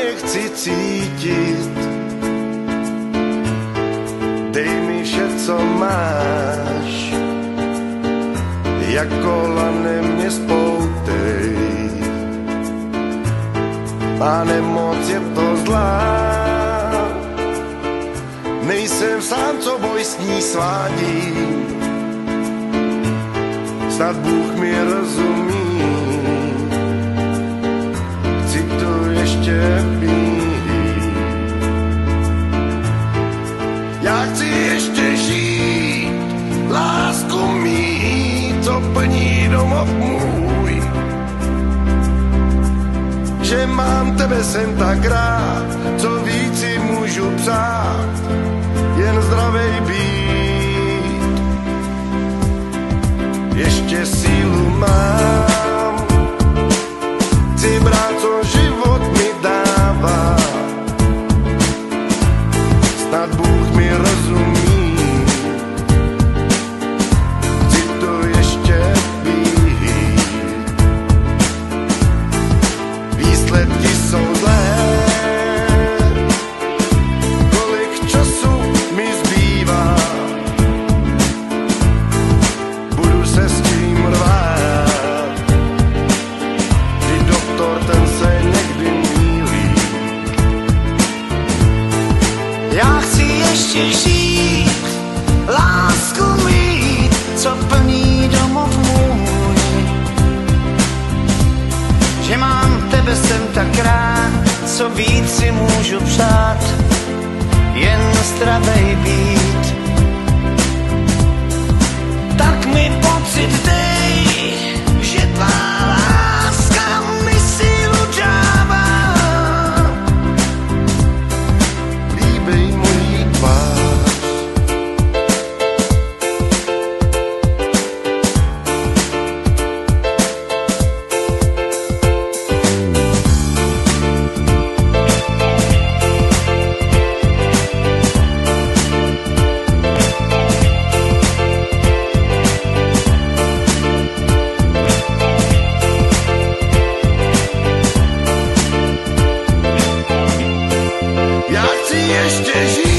nechci cítit. Dej mi vše, co máš, jako lane mě spoutej. Pane, moc je to zlá, nejsem sám, co boj s ní svádí. Snad Bůh mi rozumí, chci to ještě pít. Já chci ještě žít, lásku mít, co plní domov můj. Že mám tebe sem tak rád, co víc si můžu přát, jen zdravej být. Ještě sílu mám, chci brát, co život mi dává. Snad Bůh mi rozumí, chci to ještě být. Výsledky jsou zlé, kolik času mi zbývá. Budu se s tím rvát, kdy doktor ten se někdy mýlí. Já chci ještě žít, lásku mít, co plní domov můj. Že mám tebe sem tak rád, co víc si můžu přát, jen zdravej být. Tak mi pocit dej, že tvá láska mi sílu dává. Líbej mojí tvář, já chci ještě žít.